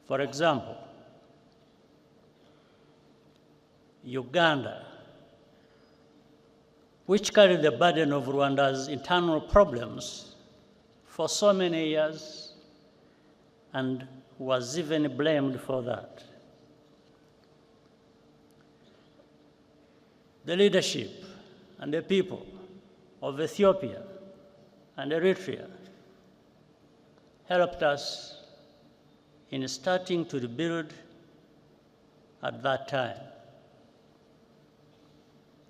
For example, Uganda, which carried the burden of Rwanda's internal problems for so many years and was even blamed for that. The leadership and the people of Ethiopia and Eritrea helped us in starting to rebuild at that time.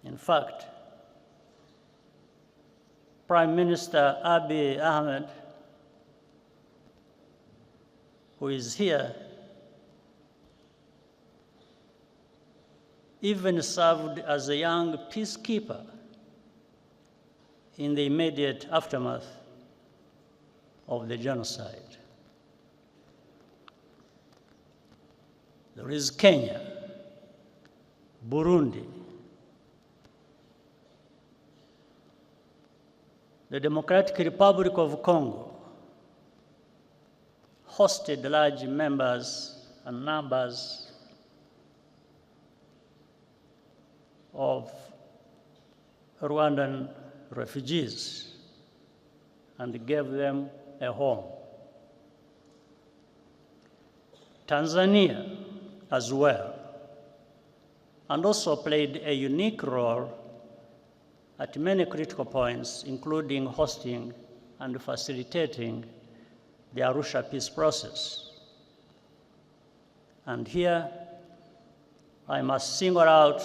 In fact, Prime Minister Abiy Ahmed, who is here, even served as a young peacekeeper in the immediate aftermath of the genocide. There is Kenya, Burundi, the Democratic Republic of Congo hosted large numbers of Rwandan refugees and gave them a home. Tanzania as well, and also played a unique role at many critical points, including hosting and facilitating the Arusha peace process. And here, I must single out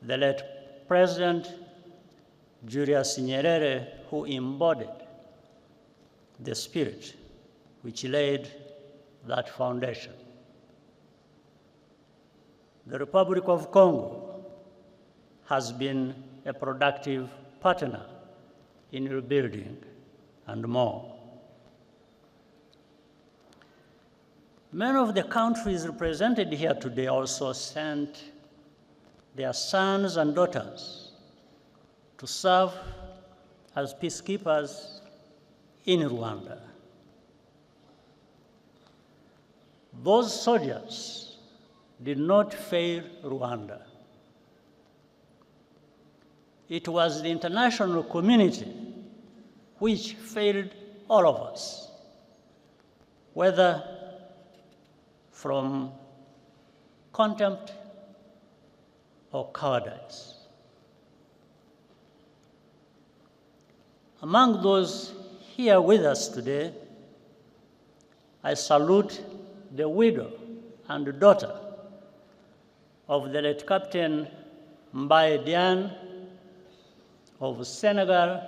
the late President Julius Nyerere, who embodied the spirit which laid that foundation. The Republic of Congo has been a productive partner in rebuilding and more. Many of the countries represented here today also sent their sons and daughters to serve as peacekeepers in Rwanda. Those soldiers did not fail Rwanda. It was the international community which failed all of us, whether from contempt or cowardice. Among those here with us today, I salute the widow and daughter of the late Captain Mbaye Diagne of Senegal,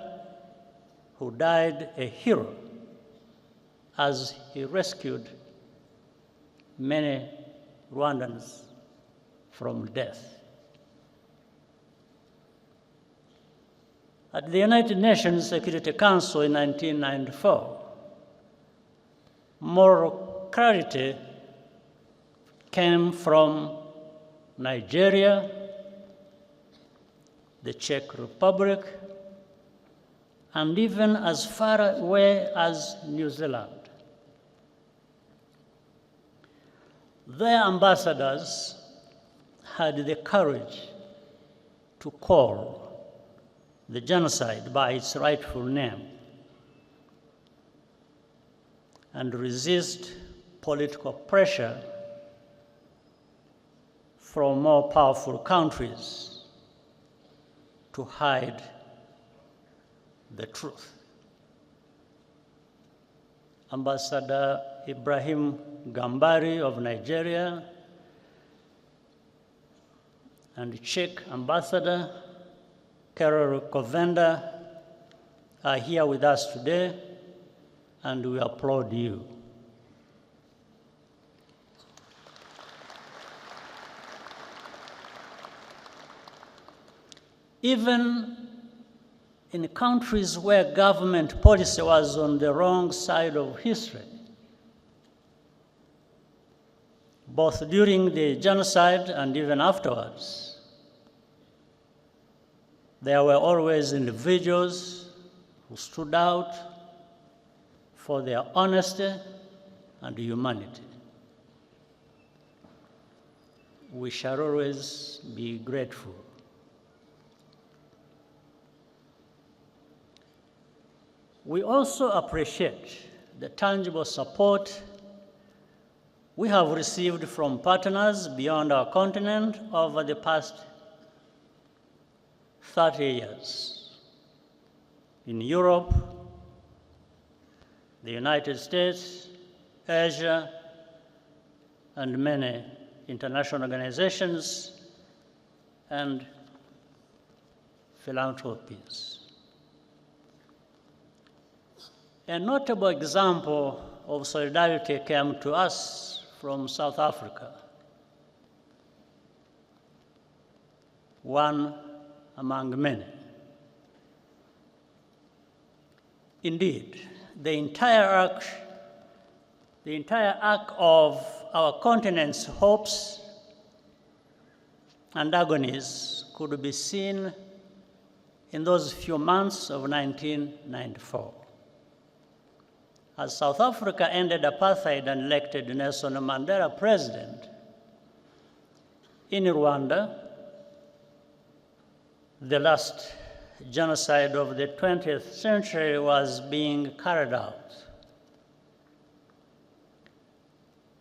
who died a hero as he rescued many Rwandans from death. At the United Nations Security Council in 1994, moral clarity came from Nigeria, the Czech Republic, and even as far away as New Zealand. Their ambassadors had the courage to call the genocide by its rightful name and resist political pressure from more powerful countries to hide the truth. Ambassador Ibrahim Gambari of Nigeria and Czech Ambassador Karol Kovenda are here with us today, and we applaud you. Even in countries where government policy was on the wrong side of history, both during the genocide and even afterwards, there were always individuals who stood out for their honesty and humanity. we shall always be grateful. We also appreciate the tangible support we have received from partners beyond our continent over the past 30 years. In Europe, the United States, Asia, and many international organizations and philanthropies. A notable example of solidarity came to us from South Africa, one among many. Indeed, the entire arc of our continent's hopes and agonies could be seen in those few months of 1994. As South Africa ended apartheid and elected Nelson Mandela president, in Rwanda, the last genocide of the 20th century was being carried out.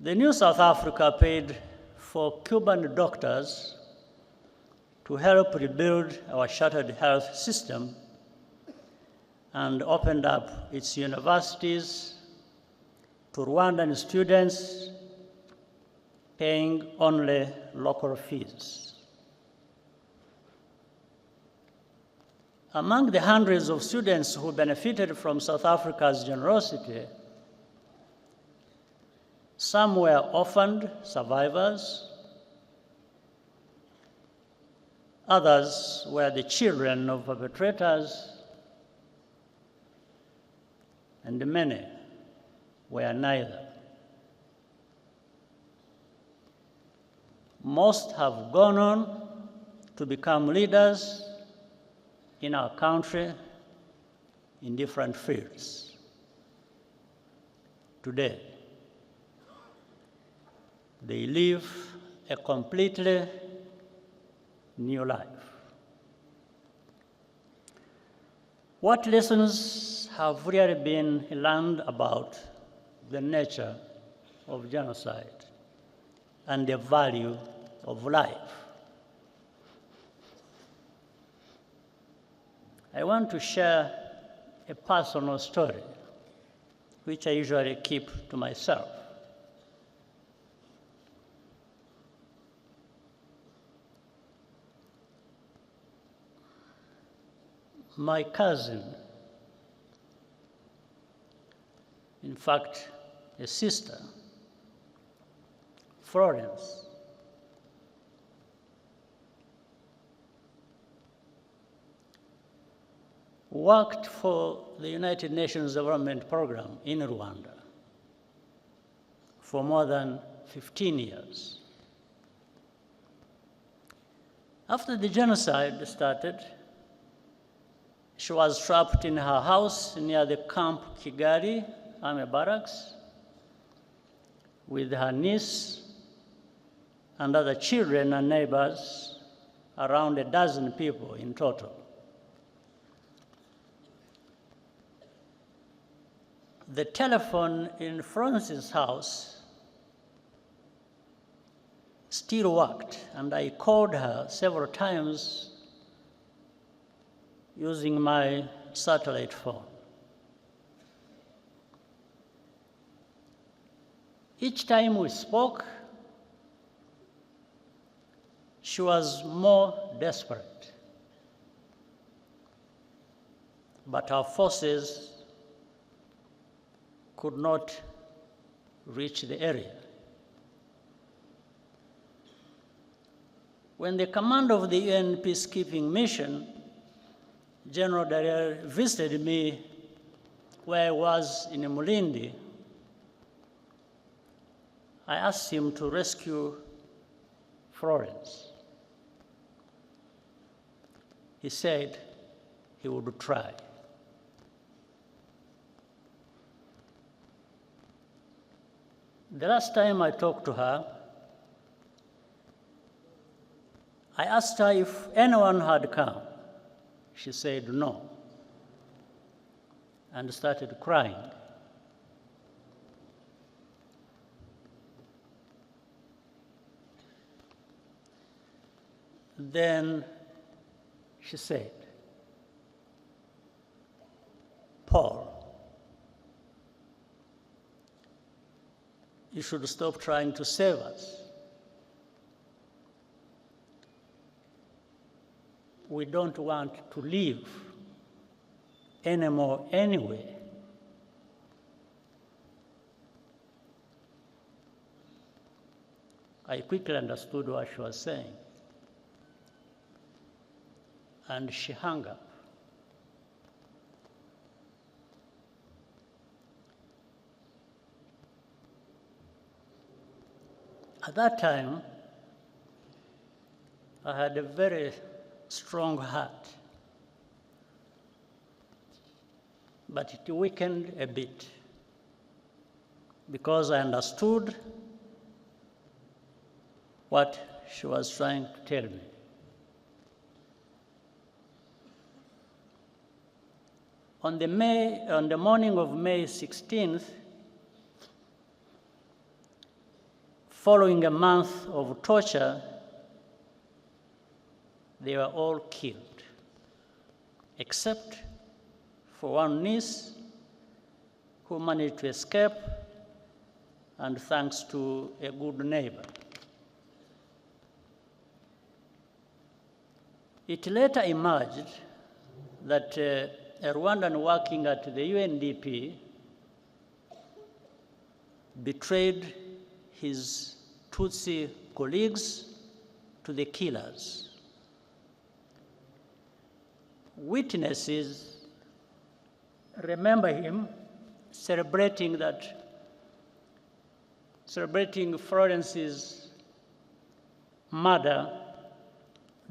The new South Africa paid for Cuban doctors to help rebuild our shattered health system and opened up its universities to Rwandan students, paying only local fees. Among the hundreds of students who benefited from South Africa's generosity, some were orphaned survivors, others were the children of perpetrators, and many were neither. Most have gone on to become leaders in our country in different fields. Today, they live a completely new life. What lessons have really been learned about the nature of genocide and the value of life? I want to share a personal story, which I usually keep to myself. My cousin, in fact, a sister, Florence, worked for the United Nations Development Program in Rwanda for more than 15 years. After the genocide started, she was trapped in her house near the Camp Kigali Army Barracks with her niece and other children and neighbors, around a dozen people in total. The telephone in Francis' house still worked, and I called her several times using my satellite phone. Each time we spoke, she was more desperate, but our forces could not reach the area. When the command of the UN peacekeeping mission, General Dallaire, visited me where I was in Mulindi, I asked him to rescue Florence. He said he would try. The last time I talked to her, I asked her if anyone had come. She said no, and started crying. Then she said, "Paul, you should stop trying to save us. We don't want to live anymore anyway." I quickly understood what she was saying, and she hung up. At that time, I had a very strong heart, but it weakened a bit because I understood what she was trying to tell me. On the morning of May 16th, following a month of torture, they were all killed, except for one niece who managed to escape, and thanks to a good neighbor. It later emerged that a Rwandan working at the UNDP betrayed his Tutsi colleagues to the killers. Witnesses remember him celebrating Florence's murder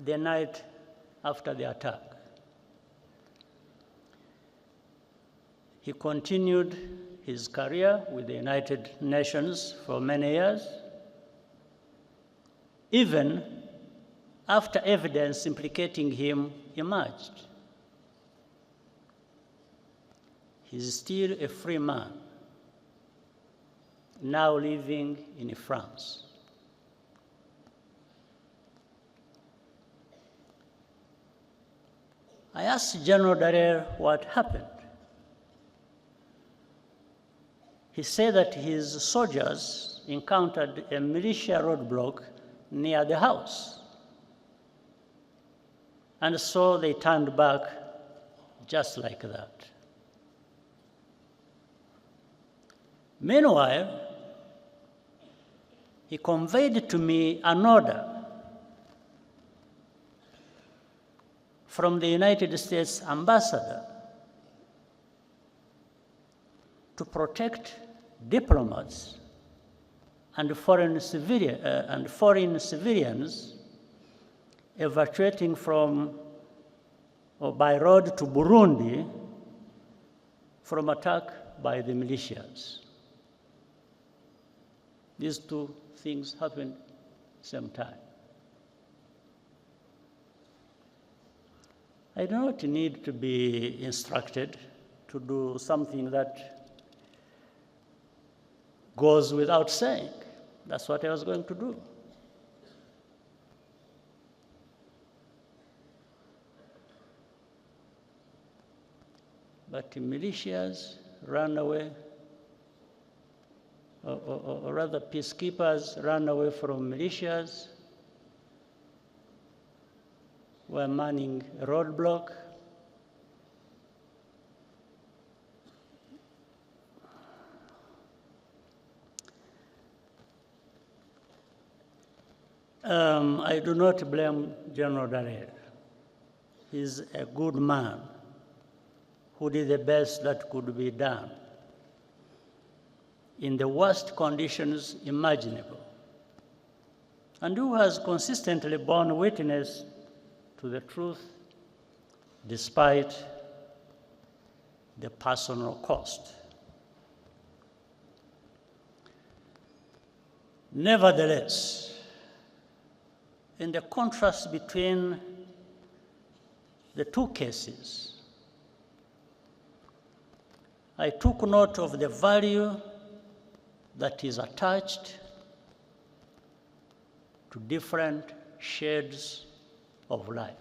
the night after the attack. He continued his career with the United Nations for many years, even after evidence implicating him emerged. He's still a free man, now living in France. I asked General Dallaire what happened. He said that his soldiers encountered a militia roadblock near the house, and so they turned back just like that. Meanwhile, he conveyed to me an order from the United States ambassador to protect diplomats and foreign civilians evacuating from or by road to Burundi from attack by the militias. These two things happened at the same time. I do not need to be instructed to do something that goes without saying. That's what I was going to do. But the militias ran away, or rather peacekeepers ran away from militias, were manning a roadblock. I do not blame General Dallaire. He's a good man who did the best that could be done in the worst conditions imaginable, and who has consistently borne witness to the truth despite the personal cost. Nevertheless, in the contrast between the two cases, I took note of the value that is attached to different shades of life.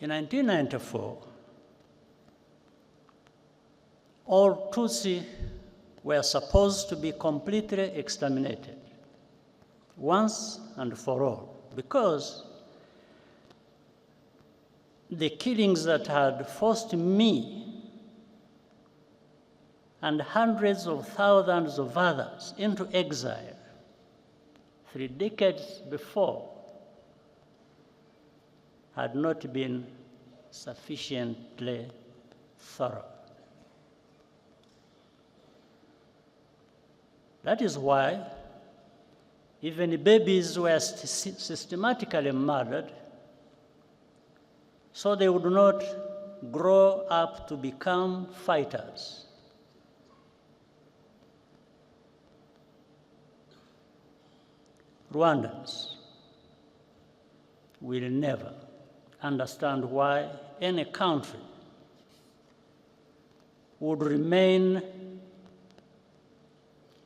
In 1994, all Tutsi were supposed to be completely exterminated once and for all, because the killings that had forced me and hundreds of thousands of others into exile 3 decades before had not been sufficiently thorough. That is why even babies were systematically murdered so they would not grow up to become fighters. Rwandans will never understand why any country would remain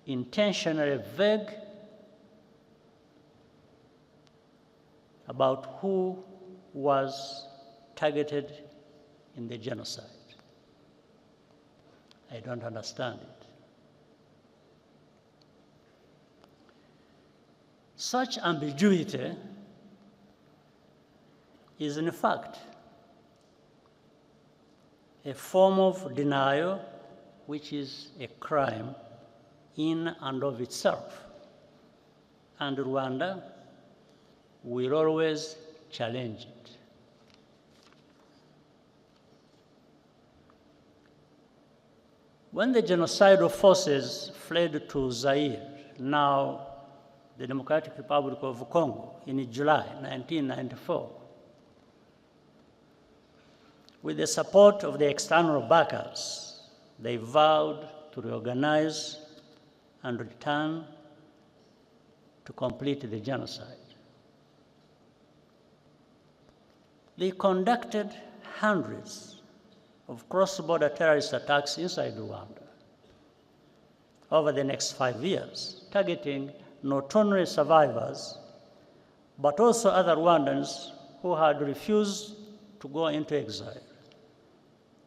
intentionally vague about who was targeted in the genocide. I don't understand it. Such ambiguity is in fact a form of denial which is a crime in and of itself. And Rwanda will always challenge it. When the genocidal forces fled to Zaire, now the Democratic Republic of Congo, in July 1994, with the support of the external backers, they vowed to reorganize and return to complete the genocide. They conducted hundreds of cross-border terrorist attacks inside Rwanda over the next 5 years, targeting not only survivors, but also other Rwandans who had refused to go into exile,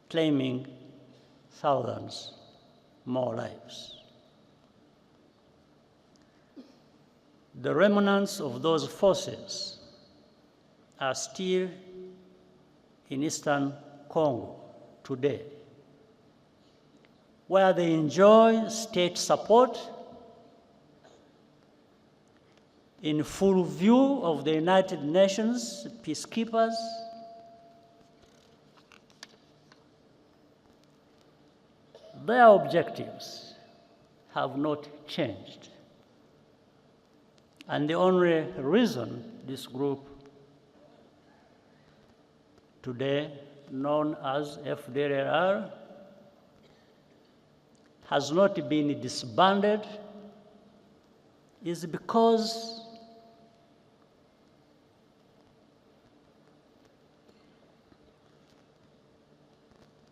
claiming thousands more lives. The remnants of those forces are still in eastern Congo today, where they enjoy state support in full view of the United Nations peacekeepers, their objectives have not changed. And the only reason this group today known as FDLR has not been disbanded is because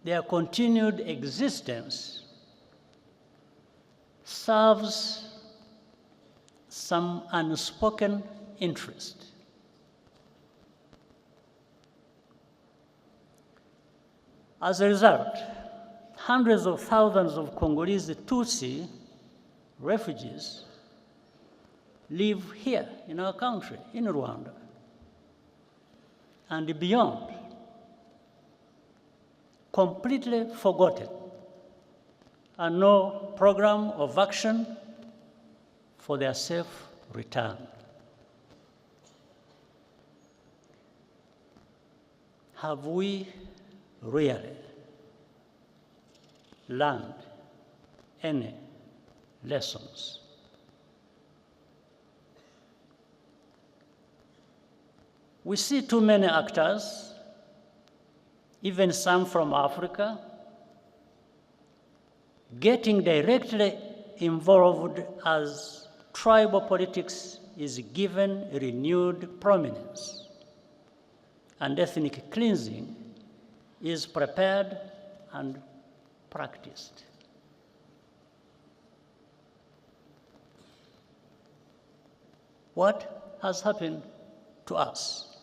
their continued existence serves some unspoken interest. As a result, hundreds of thousands of Congolese Tutsi refugees live here in our country, in Rwanda, and beyond, completely forgotten, and no program of action for their safe return. Have we really learned any lessons? We see too many actors, even some from Africa, getting directly involved as tribal politics is given renewed prominence, and ethnic cleansing is prepared and practiced. What has happened to us?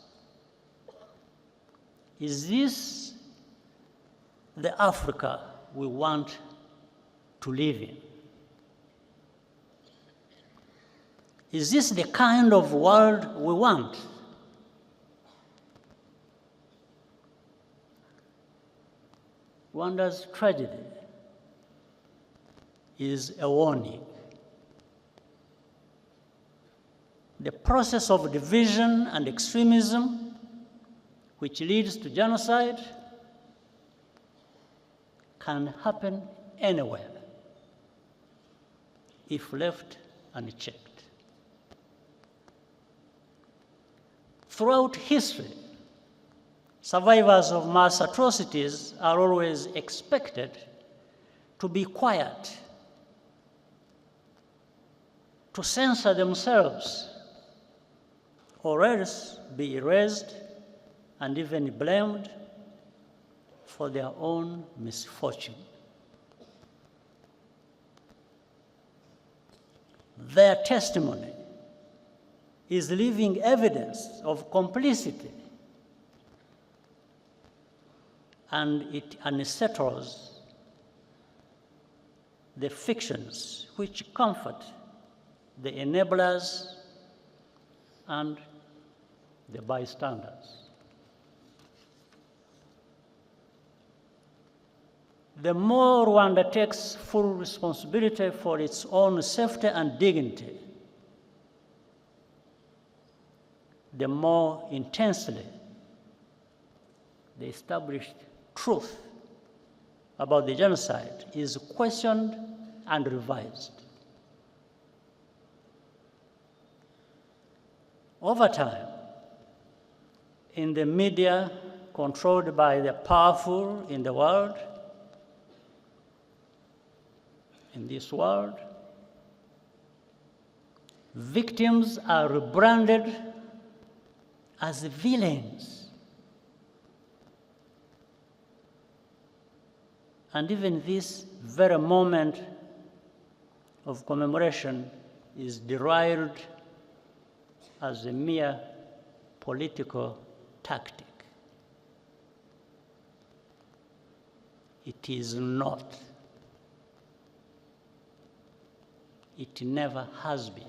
Is this the Africa we want to live in? Is this the kind of world we want? Rwanda's tragedy is a warning. The process of division and extremism, which leads to genocide, can happen anywhere if left unchecked. Throughout history, survivors of mass atrocities are always expected to be quiet, to censor themselves, or else be erased and even blamed for their own misfortune. Their testimony is living evidence of complicity, and it unsettles the fictions which comfort the enablers and the bystanders. The more Rwanda takes full responsibility for its own safety and dignity, the more intensely the established truth about the genocide is questioned and revised. Over time, in the media controlled by the powerful in the world, in this world, victims are rebranded as villains. And even this very moment of commemoration is derived as a mere political tactic. It is not. It never has been.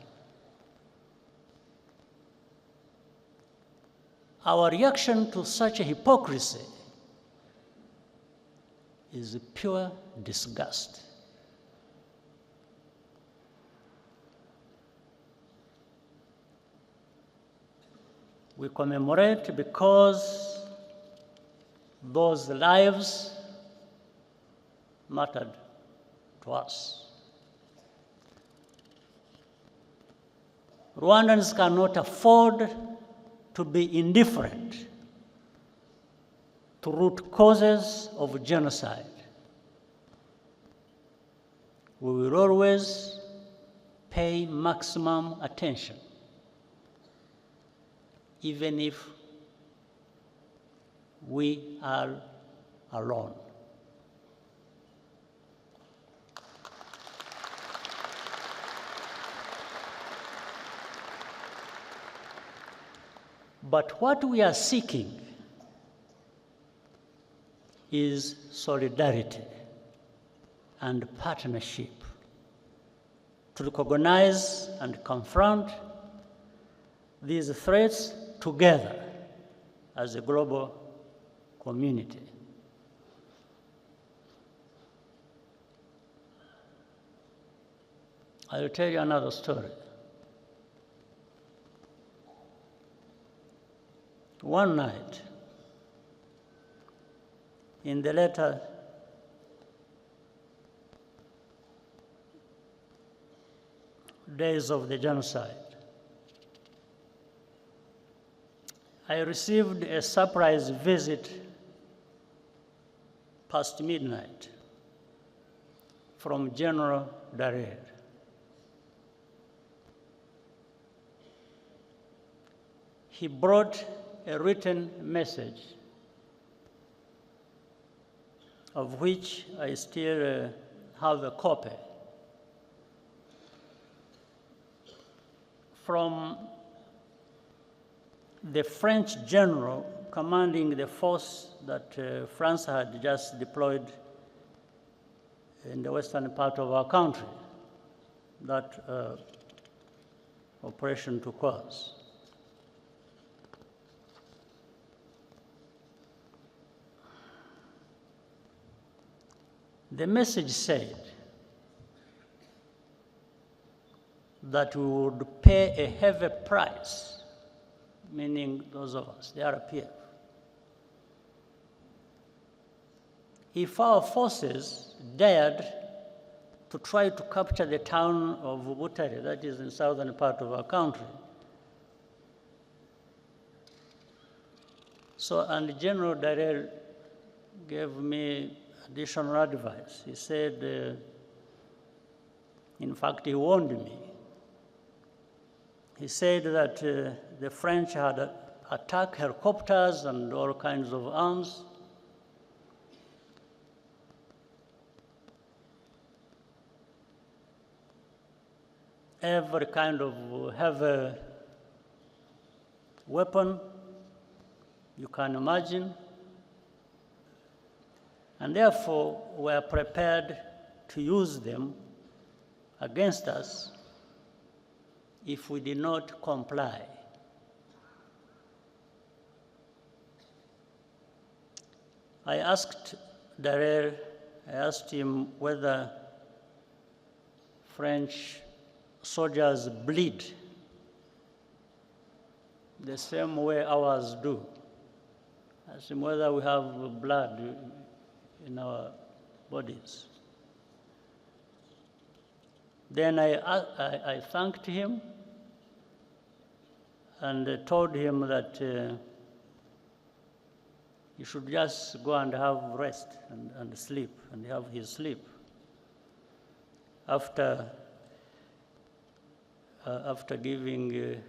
Our reaction to such a hypocrisy is pure disgust. We commemorate because those lives mattered to us. Rwandans cannot afford to be indifferent to root causes of genocide. We will always pay maximum attention, even if we are alone. But what we are seeking is solidarity and partnership to recognize and confront these threats together as a global community. I will tell you another story. One night, in the later days of the genocide, I received a surprise visit past midnight from General Dallaire. he brought a written message of which I still have a copy from the French general commanding the force that France had just deployed in the western part of our country, that Operation Turquoise. The message said that we would pay a heavy price, meaning those of us, the RPF, if our forces dared to try to capture the town of Butare, that is in the southern part of our country. So, and General Darrell gave me additional advice. He said, in fact, he warned me. He said that the French had attacked helicopters and all kinds of arms. Every kind of heavy weapon you can imagine. And therefore, we are prepared to use them against us if we did not comply. I asked Darrell, I asked him whether French soldiers bleed the same way ours do. I asked him whether we have blood in our bodies. Then I thanked him and told him that he should just go and have rest and sleep, and have his sleep. After giving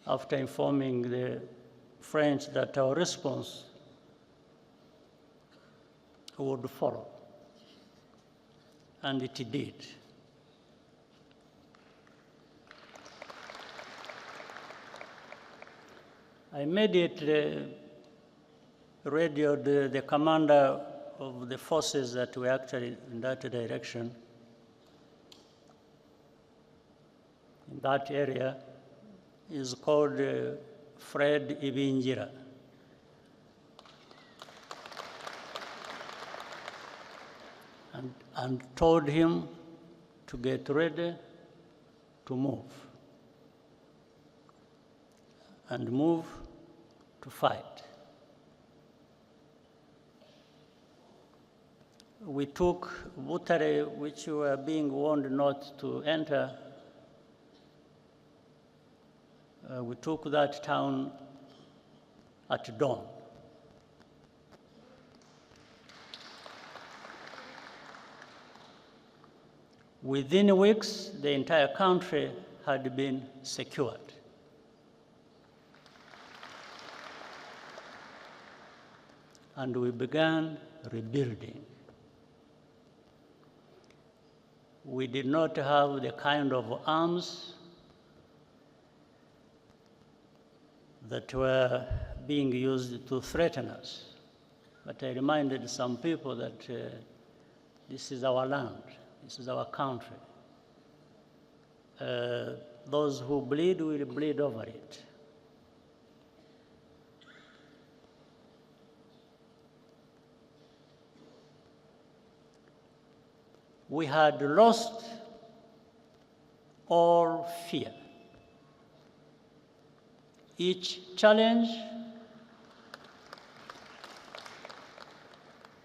after informing the French that our response would follow, and it did. I immediately radioed the commander of the forces that were actually in that direction, in that area, is called Fred Ibingira. And told him to get ready to move, and move to fight. We took Butare, which we were being warned not to enter. We took that town at dawn. Within weeks, the entire country had been secured. And we began rebuilding. We did not have the kind of arms that were being used to threaten us. But I reminded some people that this is our land, this is our country. Those who bleed will bleed over it. We had lost all fear. Each challenge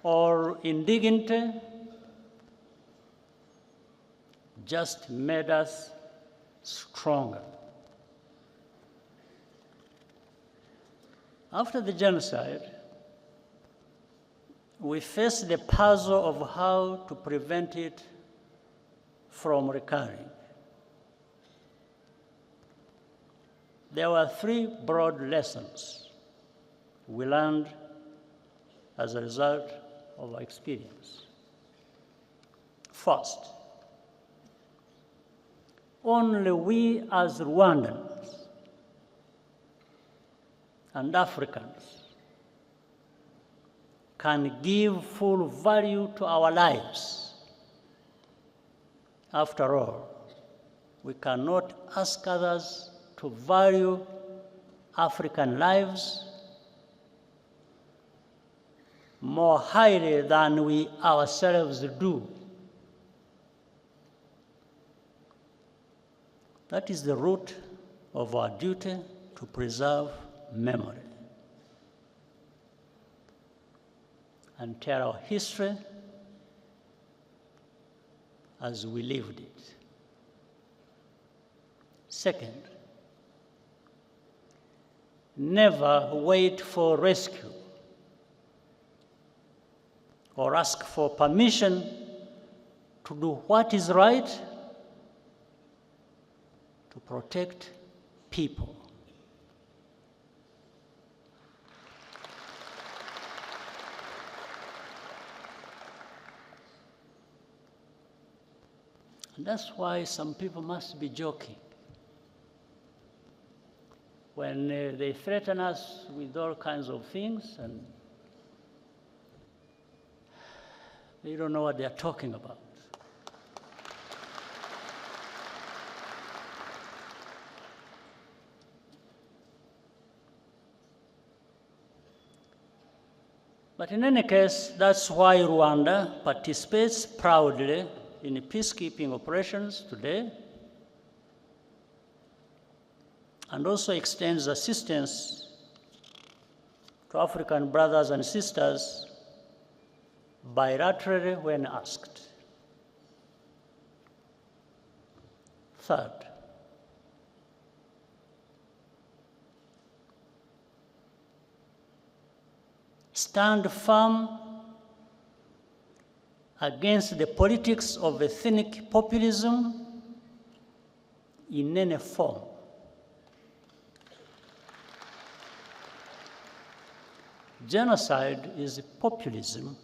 or indignity just made us stronger. After the genocide, we face the puzzle of how to prevent it from recurring. There were three broad lessons we learned as a result of our experience. First, only we as Rwandans and Africans can give full value to our lives. After all, we cannot ask others to value African lives more highly than we ourselves do. That is the root of our duty to preserve memory and tell our history as we lived it. Second, never wait for rescue or ask for permission to do what is right to protect people. And that's why some people must be joking when they threaten us with all kinds of things and they don't know what they're talking about. But in any case, that's why Rwanda participates proudly in peacekeeping operations today and also extends assistance to African brothers and sisters bilaterally when asked. Third, stand firm against the politics of ethnic populism in any form. Genocide is populism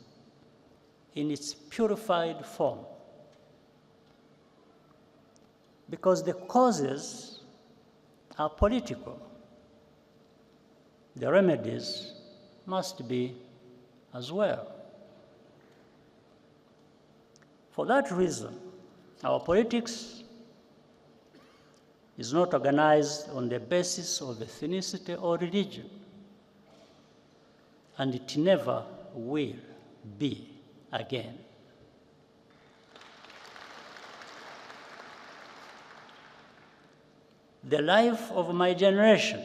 in its purified form, because the causes are political. The remedies must be as well. For that reason, our politics is not organized on the basis of ethnicity or religion, and it never will be again. The life of my generation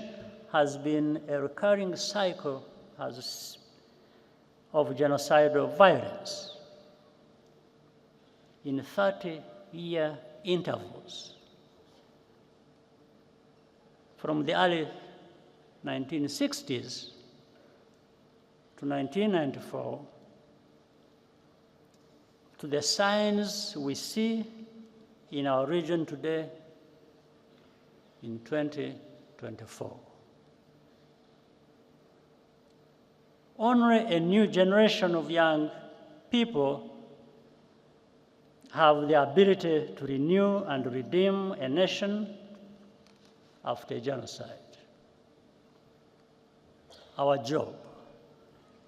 has been a recurring cycle of genocidal violence in 30-year intervals. From the early 1960s to 1994, to the signs we see in our region today in 2024. Only a new generation of young people have the ability to renew and redeem a nation after genocide. Our job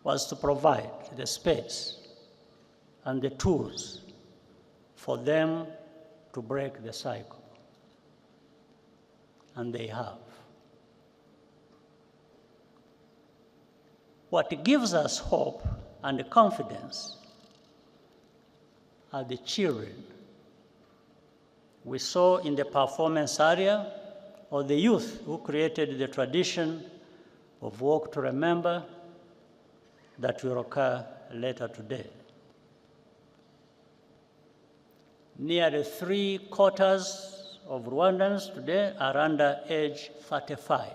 was to provide the space and the tools for them to break the cycle. And they have. What gives us hope and confidence are the children we saw in the performance area, or the youth who created the tradition of Walk to Remember that will occur later today. Nearly 3/4 of Rwandans today are under age 35.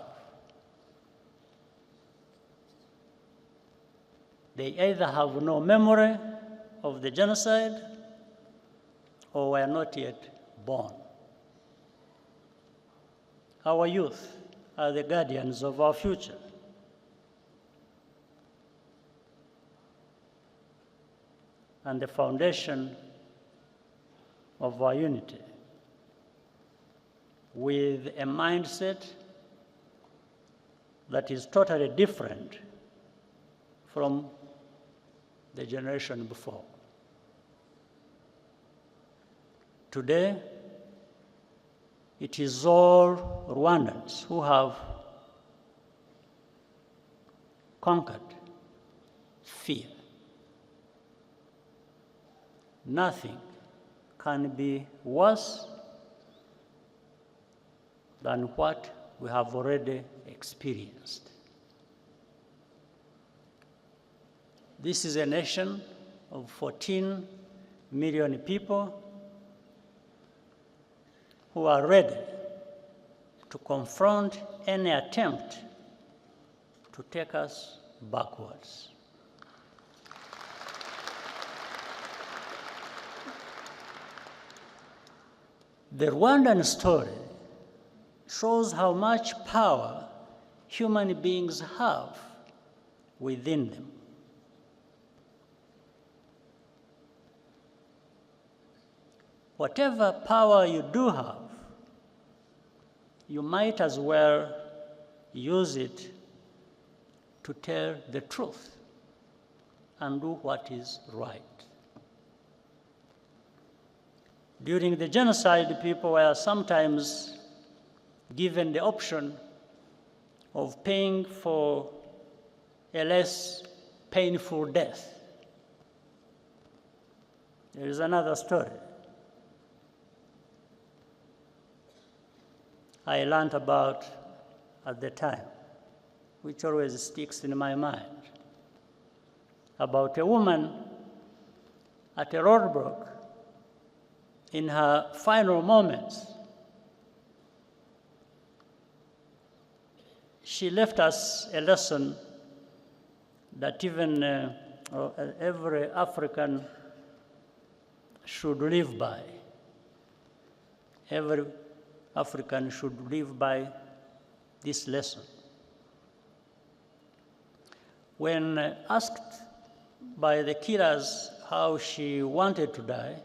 They either have no memory of the genocide or were not yet born. Our youth are the guardians of our future. And the foundation of our unity, with a mindset that is totally different from the generation before. Today, it is all Rwandans who have conquered fear. Nothing can be worse than what we have already experienced. This is a nation of 14 million people who are ready to confront any attempt to take us backwards. The Rwandan story shows how much power human beings have within them. Whatever power you do have, you might as well use it to tell the truth and do what is right. During the genocide, people were sometimes given the option of paying for a less painful death. There is another story I learned about at the time, which always sticks in my mind, about a woman at a roadblock in her final moments. She left us a lesson that even every African should live by. Every African should live by this lesson. When asked by the killers how she wanted to die,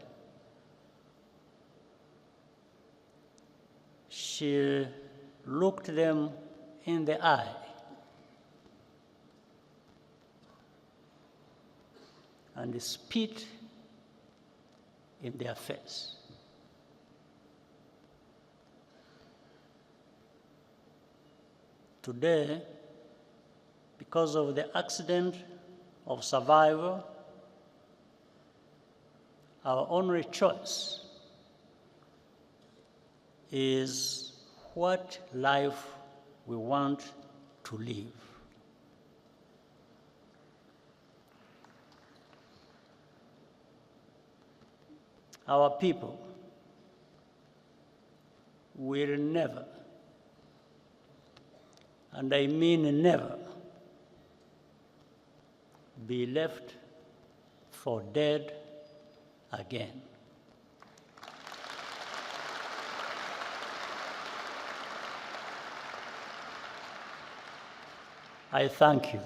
she looked them in the eye and spit in their face. Today, because of the accident of survival, our only choice is what life we want to live. Our people will never, and I mean never, be left for dead again. I thank you.